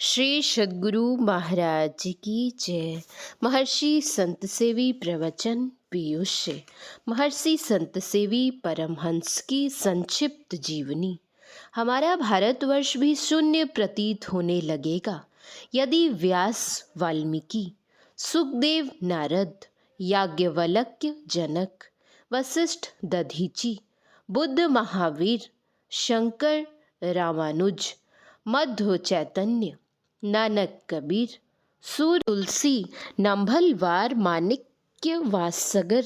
श्री सद्गुरु महाराज की जय। महर्षि संत सेवी प्रवचन पीयूष से। महर्षि संत सेवी परमहंस की संक्षिप्त जीवनी। हमारा भारतवर्ष भी शून्य प्रतीत होने लगेगा यदि व्यास, वाल्मीकि, सुखदेव, नारद, याज्ञवल्क्य, जनक, वशिष्ठ, दधीची, बुद्ध, महावीर, शंकर, रामानुज, मध्व चैतन्य, नानक, कबीर, सूर, तुलसी, नंभलवार, माणिक्य वासगर,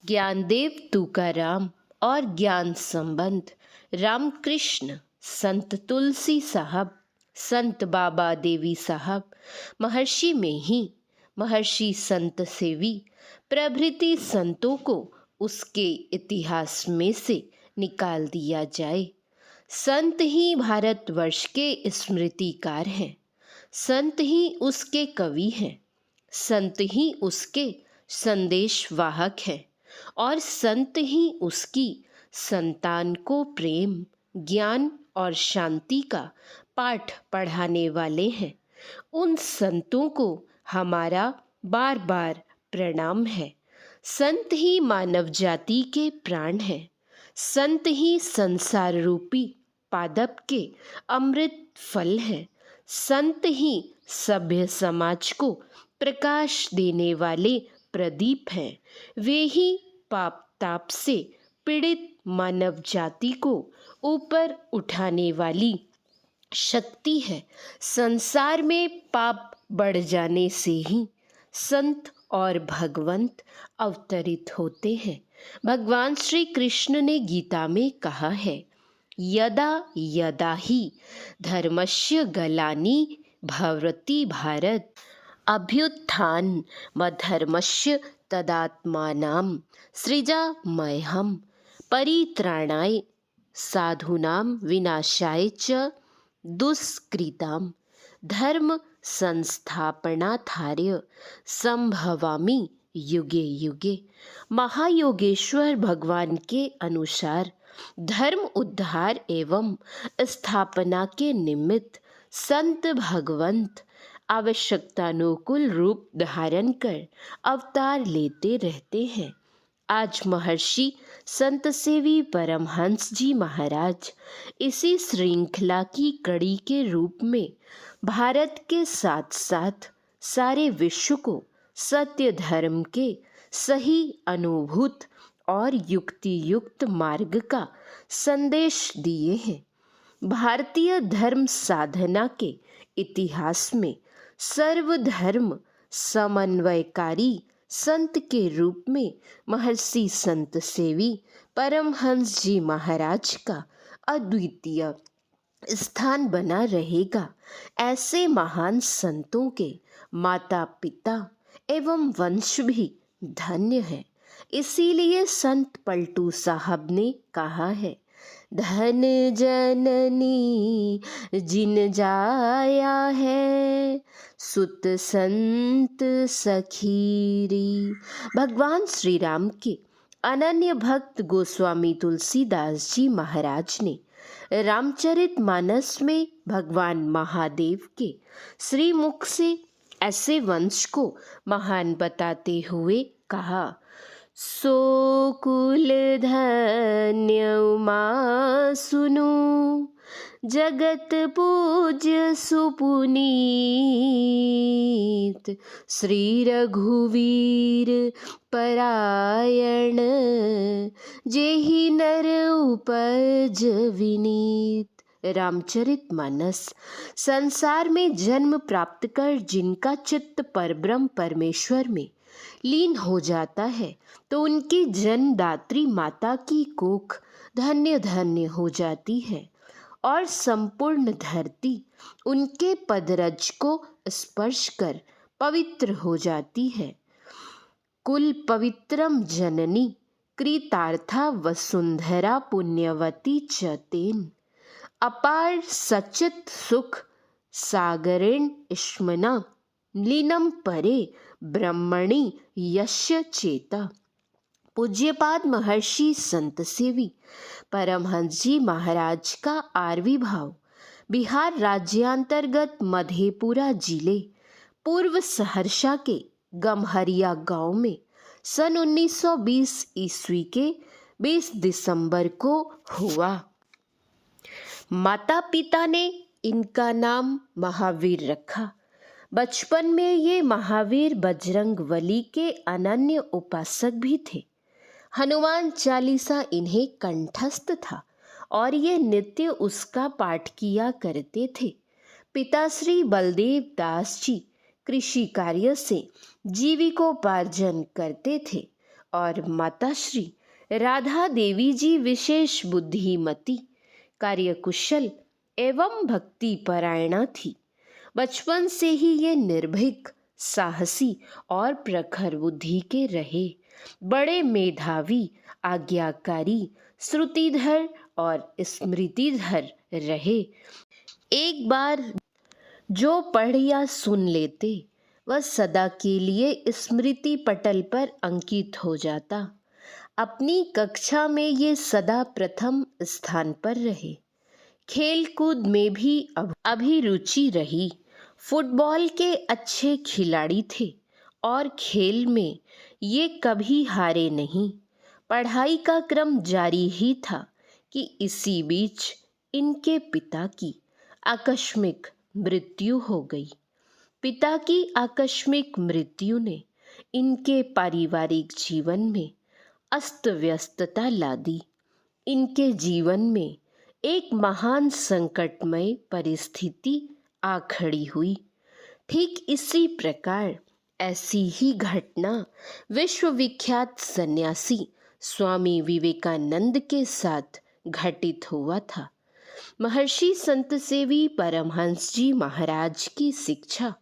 ज्ञानदेव, तुकाराम और ज्ञान संबंध, रामकृष्ण, संत तुलसी साहब, संत बाबा देवी साहब, महर्षि में ही महर्षि संत सेवी प्रभृति संतों को उसके इतिहास में से निकाल दिया जाए। संत ही भारतवर्ष के स्मृतिकार हैं, संत ही उसके कवि हैं, संत ही उसके संदेश वाहक हैं और संत ही उसकी संतान को प्रेम, ज्ञान और शांति का पाठ पढ़ाने वाले हैं। उन संतों को हमारा बार बार प्रणाम है। संत ही मानव जाति के प्राण हैं। संत ही संसार रूपी पादप के अमृत फल है। संत ही सभ्य समाज को प्रकाश देने वाले प्रदीप हैं। वे ही पाप ताप से पीड़ित मानव जाति को ऊपर उठाने वाली शक्ति है। संसार में पाप बढ़ जाने से ही संत और भगवंत अवतरित होते हैं। भगवान श्री कृष्ण ने गीता में कहा है, यदा यदा ही धर्मस्य ग्लानि भवति भारत अभ्युत्थान धर्मस्य तदात्मानं सृजाम्यहं परित्राणाय साधूनां विनाशाय च दुष्कृतां धर्म संस्थापनार्थाय संभवामि युगे युगे। महायोगेश्वर भगवान के अनुसार धर्म उद्धार एवं स्थापना के निमित्त संत भगवंत आवश्यकतानुकूल रूप धारण कर अवतार लेते रहते हैं। आज महर्षि संत सेवी परमहंस जी महाराज इसी श्रृंखला की कड़ी के रूप में भारत के साथ साथ सारे विश्व को सत्य धर्म के सही अनुभूत और युक्ति युक्त मार्ग का संदेश दिए हैं। भारतीय धर्म साधना के इतिहास में सर्वधर्म समन्वयकारी संत के रूप में महर्षि संत सेवी परमहंस जी महाराज का अद्वितीय स्थान बना रहेगा। ऐसे महान संतों के माता पिता एवं वंश भी धन्य है। इसीलिए संत पलटू साहब ने कहा है, धन जननी जिन जाया है सुत संत सखीरी। भगवान श्री राम के अनन्य भक्त गोस्वामी तुलसीदास जी महाराज ने रामचरितमानस में भगवान महादेव के श्रीमुख से ऐसे वंश को महान बताते हुए कहा, सो कुल धन्य उमा सुनु जगत पूज्य सुपुनीत श्री रघुवीर परायण जेहि नर उपज विनीत। रामचरितमानस संसार में जन्म प्राप्त कर जिनका चित्त परब्रह्म परमेश्वर में लीन हो जाता है तो उनकी जन्मदात्री माता की कोख धन्य धन्य हो जाती है और संपूर्ण धरती उनके पदरज को स्पर्श कर पवित्र हो जाती है। कुल पवित्रम जननी कृतार्था वसुंधरा पुण्यवती च तेन अपार सचित सुख सागरेण इष्मना लीनम परे ब्रह्मणि यस्य चेता। पूज्यपाद महर्षि संत सेवी परमहंस जी महाराज का आविर्भाव बिहार राज्यांतर्गत मधेपुरा जिले पूर्व सहरसा के गम्हरिया गांव में सन 1920 ईस्वी के 20 दिसंबर को हुआ। माता पिता ने इनका नाम महावीर रखा। बचपन में ये महावीर बजरंगबली के अनन्य उपासक भी थे। हनुमान चालीसा इन्हें कंठस्थ था और ये नित्य उसका पाठ किया करते थे। पिता श्री बलदेव दास जी कृषि कार्य से जीविकोपार्जन करते थे और माता श्री राधा देवी जी विशेष बुद्धिमती, कार्यकुशल एवं भक्ति परायणा थी। बचपन से ही ये निर्भीक, साहसी और प्रखर बुद्धि के रहे। बड़े मेधावी, आज्ञाकारी, श्रुतिधर और स्मृतिधर रहे। एक बार जो पढ़ या सुन लेते वह सदा के लिए स्मृति पटल पर अंकित हो जाता। अपनी कक्षा में ये सदा प्रथम स्थान पर रहे। खेल कूद में भी अभिरुचि रही। फुटबॉल के अच्छे खिलाड़ी थे और खेल में ये कभी हारे नहीं। पढ़ाई का क्रम जारी ही था कि इसी बीच इनके पिता की आकस्मिक मृत्यु हो गई। पिता की आकस्मिक मृत्यु ने इनके पारिवारिक जीवन में अस्त व्यस्तता ला दी। इनके जीवन में एक महान संकटमय परिस्थिति आ खड़ी हुई। ठीक इसी प्रकार ऐसी ही घटना विश्वविख्यात सन्यासी स्वामी विवेकानंद के साथ घटित हुआ था। महर्षि संत सेवी परमहंस जी महाराज की शिक्षा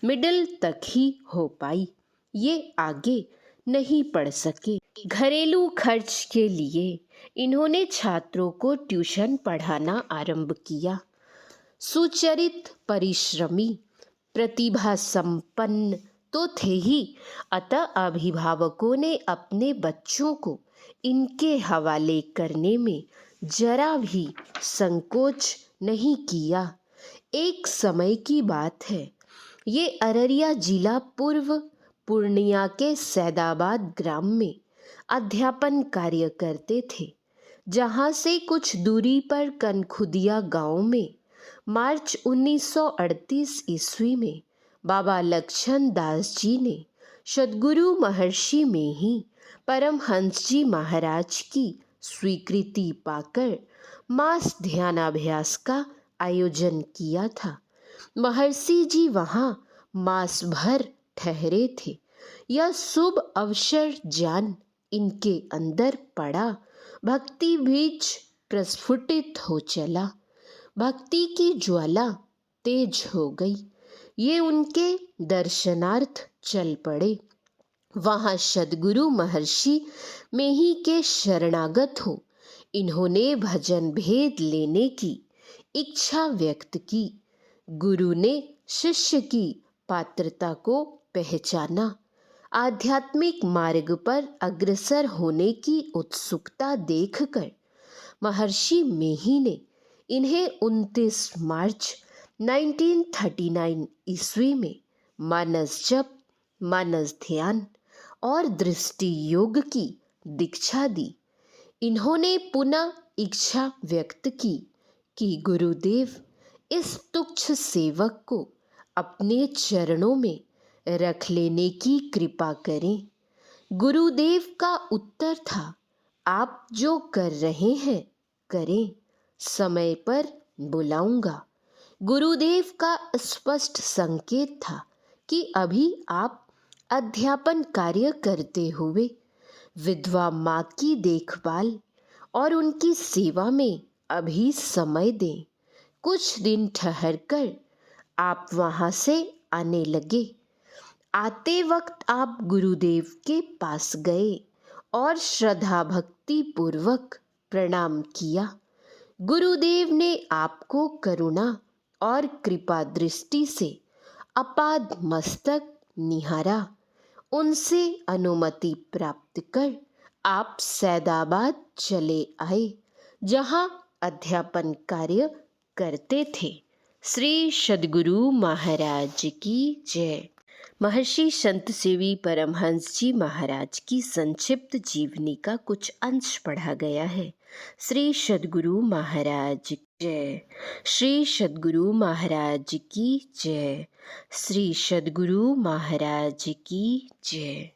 मिडिल तक ही हो पाई। ये आगे नहीं पढ़ सके। घरेलू खर्च के लिए इन्होंने छात्रों को ट्यूशन पढ़ाना आरंभ किया। सुचरित, परिश्रमी, प्रतिभा संपन्न तो थे ही, अतः अभिभावकों ने अपने बच्चों को इनके हवाले करने में जरा भी संकोच नहीं किया। एक समय की बात है, ये अररिया जिला पूर्व पूर्णिया के सैदाबाद ग्राम में अध्यापन कार्य करते थे। जहाँ से कुछ दूरी पर कनखुदिया गांव में मार्च 1938 ईस्वी में बाबा लक्ष्मण दास जी ने सद्गुरु महर्षि में ही परमहंस जी महाराज की स्वीकृति पाकर मास ध्यानाभ्यास का आयोजन किया था। महर्षि जी वहाँ मास भर ठहरे थे। यह शुभ अवसर जान इनके अंदर पड़ा। भक्ति बीज प्रस्फुटित हो चला। भक्ति की ज्वाला तेज हो गई। ये उनके दर्शनार्थ चल पड़े। वहाँ सद्गुरु महर्षि में ही के शरणागत हो इन्होंने भजन भेद लेने की इच्छा व्यक्त की। गुरु ने शिष्य की पात्रता को पहचाना। आध्यात्मिक मार्ग पर अग्रसर होने की उत्सुकता देखकर महर्षि मेही ने इन्हें 29 मार्च 1939 ईस्वी में मानस जप, मानस ध्यान और दृष्टि योग की दीक्षा दी। इन्होंने पुनः इच्छा व्यक्त की कि गुरुदेव इस तुच्छ सेवक को अपने चरणों में रख लेने की कृपा करें। गुरुदेव का उत्तर था, आप जो कर रहे हैं करें, समय पर बुलाऊंगा। गुरुदेव का स्पष्ट संकेत था कि अभी आप अध्यापन कार्य करते हुए विधवा माँ की देखभाल और उनकी सेवा में अभी समय दें। कुछ दिन ठहरकर आप वहाँ से आने लगे। आते वक्त आप गुरुदेव के पास गए और श्रद्धा भक्ति पूर्वक प्रणाम किया। गुरुदेव ने आपको करुणा और कृपा दृष्टि से अपाद मस्तक निहारा। उनसे अनुमति प्राप्त कर आप सैदाबाद चले आए, जहाँ अध्यापन कार्य करते थे। श्री सद्गुरु महाराज की जय। महर्षि संत सेवी परमहंस जी महाराज की संक्षिप्त जीवनी का कुछ अंश पढ़ा गया है। श्री सद्गुरु महाराज की जय। श्री सद्गुरु महाराज की जय। श्री सद्गुरु महाराज की जय।